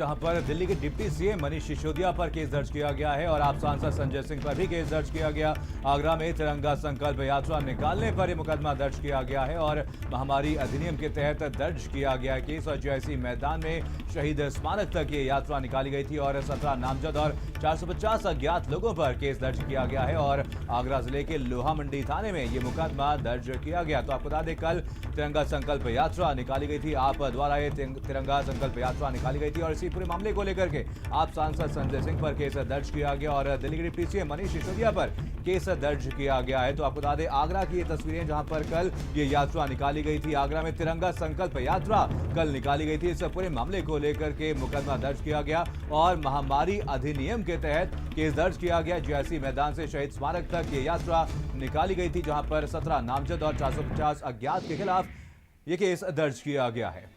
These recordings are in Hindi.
जहां पर दिल्ली के डिप्टी सीएम मनीष सिसोदिया पर केस दर्ज किया गया है और आप सांसद संजय सिंह पर भी केस दर्ज किया गया। आगरा में तिरंगा संकल्प यात्रा निकालने पर यह मुकदमा दर्ज किया गया है और महामारी अधिनियम के तहत दर्ज किया गया केस। और जैसी मैदान में शहीद स्मारक तक ये यात्रा निकाली गई थी और 17 नामजद और 450 अज्ञात लोगों पर केस दर्ज किया गया है और आगरा जिले के लोहा मंडी थाने में ये मुकदमा दर्ज किया गया। तो आपको बता दें, कल तिरंगा संकल्प यात्रा निकाली गई थी। आप द्वारा ये तिरंगा संकल्प यात्रा निकाली गई थी और इसी पूरे मामले को लेकर के आप सांसद संजय सिंह पर केस दर्ज किया गया और दिल्ली के डिप्टी सीएम मनीष सिसोदिया पर केस दर्ज किया गया है। तो आपको बता दें, आगरा की ये तस्वीरें जहां पर कल ये यात्रा निकाली गई थी। आगरा में तिरंगा संकल्प यात्रा कल निकाली गई थी। इस पूरे मामले को लेकर के मुकदमा दर्ज किया गया और महामारी अधिनियम के तहत केस दर्ज किया गया। जैसी मैदान से शहीद स्मारक तक ये यात्रा निकाली गई थी, जहां पर 17 नामजद और 450 अज्ञात के खिलाफ ये केस दर्ज किया गया है।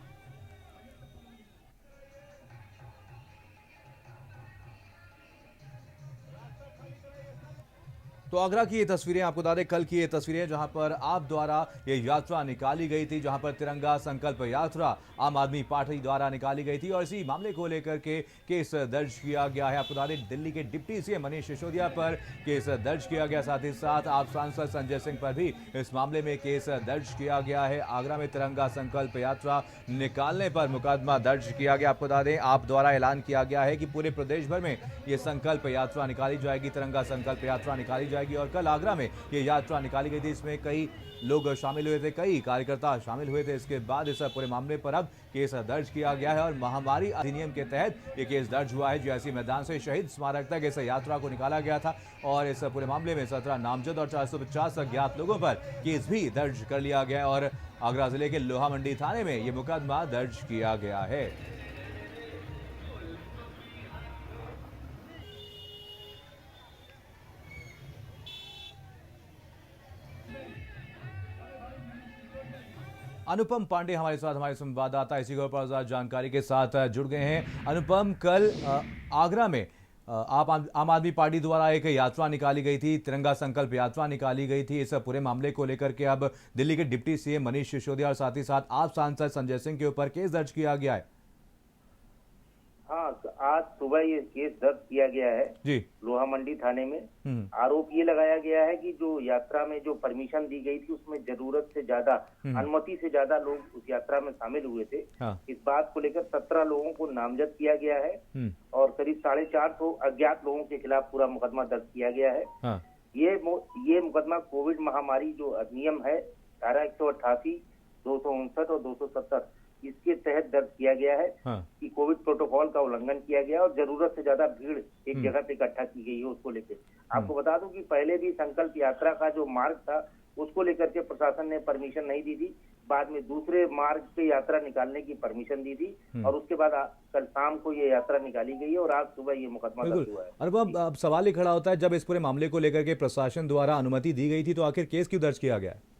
तो आगरा की ये तस्वीरें आपको बता दें, कल की ये तस्वीरें जहां पर आप द्वारा ये यात्रा निकाली गई थी, जहां पर तिरंगा संकल्प यात्रा आम आदमी पार्टी द्वारा निकाली गई थी और इसी मामले को लेकर के केस दर्ज किया गया है। आपको बता दें, दिल्ली के डिप्टी सीएम मनीष सिसोदिया पर केस दर्ज किया गया। साथ ही साथ आप सांसद संजय सिंह पर भी इस मामले में केस दर्ज किया गया है। आगरा में तिरंगा संकल्प यात्रा निकालने पर मुकदमा दर्ज किया गया। आपको बता दें, आप द्वारा ऐलान किया गया है कि पूरे प्रदेश भर में ये संकल्प यात्रा निकाली जाएगी, तिरंगा संकल्प यात्रा निकाली जाएगी। और कल आगरा में ये यात्रा निकाली गई थी, इसमें कई लोग शामिल हुए थे, कई कार्यकर्ता शामिल हुए थे। इसके बाद इस पूरे मामले पर अब केस दर्ज किया गया है और महामारी अधिनियम के तहत ये केस दर्ज हुआ है। जैसी मैदान से शहीद स्मारक तक इस यात्रा को निकाला गया था और इस पूरे मामले में 17 नामजद और 450 अज्ञात लोगों पर केस भी दर्ज कर लिया गया और आगरा जिले के लोहा मंडी थाने में ये मुकदमा दर्ज किया गया है। अनुपम पांडे हमारे साथ, हमारे संवाददाता इसी खबर पर जानकारी के साथ जुड़ गए हैं। अनुपम, कल आगरा में आप आम आदमी पार्टी द्वारा एक यात्रा निकाली गई थी, तिरंगा संकल्प यात्रा निकाली गई थी। इस पूरे मामले को लेकर के अब दिल्ली के डिप्टी सीएम मनीष सिसोदिया और साथ ही साथ आप सांसद संजय सिंह के ऊपर केस दर्ज किया गया है। हाँ, आज सुबह ये केस दर्ज किया गया है जी, लोहा मंडी थाने में। आरोप ये लगाया गया है कि जो यात्रा में जो परमिशन दी गई थी उसमें जरूरत से ज्यादा, अनुमति से ज्यादा लोग उस यात्रा में शामिल हुए थे। हाँ। इस बात को लेकर 17 लोगों को नामजद किया गया है और करीब 450 अज्ञात लोगों के खिलाफ पूरा मुकदमा दर्ज किया गया है। हाँ। ये मुकदमा कोविड महामारी जो अधिनियम है धारा 188, 259 और 270 इसके तहत दर्ज किया गया है। हाँ। कि कोविड प्रोटोकॉल का उल्लंघन किया गया और जरूरत से ज्यादा भीड़ एक जगह पे इकट्ठा की गई है उसको लेकर। आपको बता दूं कि पहले भी संकल्प यात्रा का जो मार्ग था उसको लेकर के प्रशासन ने परमिशन नहीं दी थी। बाद में दूसरे मार्ग पे यात्रा निकालने की परमिशन दी थी और उसके बाद कल शाम को ये यात्रा निकाली गई है और आज सुबह ये मुकदमा दर्ज हुआ है। और अब सवाल ही खड़ा होता है, जब इस पूरे मामले को लेकर के प्रशासन द्वारा अनुमति दी गई थी तो आखिर केस क्यों दर्ज किया गया है?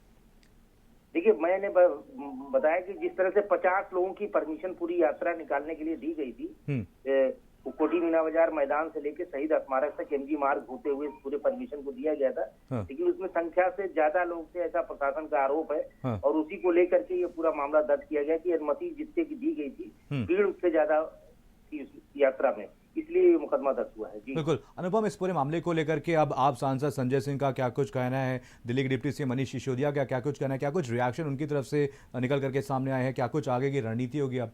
देखिए, मैंने बताया कि जिस तरह से 50 लोगों की परमिशन पूरी यात्रा निकालने के लिए दी गई थी, कोटी मीना बाजार मैदान से लेकर शहीद स्मारक तक एमजी मार्ग होते हुए पूरे परमिशन को दिया गया था। हाँ। लेकिन उसमें संख्या से ज्यादा लोग थे, ऐसा प्रशासन का आरोप है। हाँ। और उसी को लेकर के ये पूरा मामला दर्ज किया गया कि अनुमति जितने की दी गई थी, भीड़ उससे ज्यादा थी उस यात्रा में, इसलिए ये मुकदमा दर्ज हुआ है। जी बिल्कुल अनुपम, इस पूरे मामले को लेकर के अब आप सांसद संजय सिंह का क्या कुछ कहना है, दिल्ली के डिप्टी सीएम मनीष सिसोदिया का क्या कुछ कहना है, क्या कुछ रिएक्शन उनकी तरफ से निकल करके सामने आए हैं, क्या कुछ आगे की रणनीति होगी अब?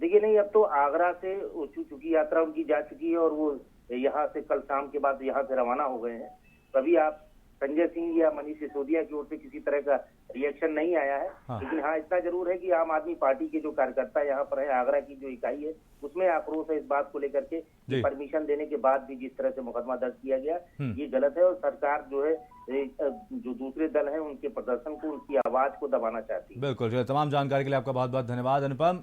देखिए, नहीं, अब तो आगरा से चूंकि यात्रा उनकी जा चुकी है और वो यहाँ से कल शाम के बाद यहाँ से रवाना हो गए हैं। तभी आप संजय सिंह या मनीष सिसोदिया की ओर से किसी तरह का रिएक्शन नहीं आया है। हाँ। लेकिन हाँ, इतना जरूर है कि आम आदमी पार्टी के जो कार्यकर्ता यहाँ पर है, आगरा की जो इकाई है, उसमें आक्रोश है इस बात को लेकर के परमिशन देने के बाद भी जिस तरह से मुकदमा दर्ज किया गया ये गलत है और सरकार जो है जो दूसरे दल है उनके प्रदर्शन को, उनकी आवाज को दबाना चाहती है। बिल्कुल, तमाम जानकारी के लिए आपका बहुत बहुत धन्यवाद अनुपम।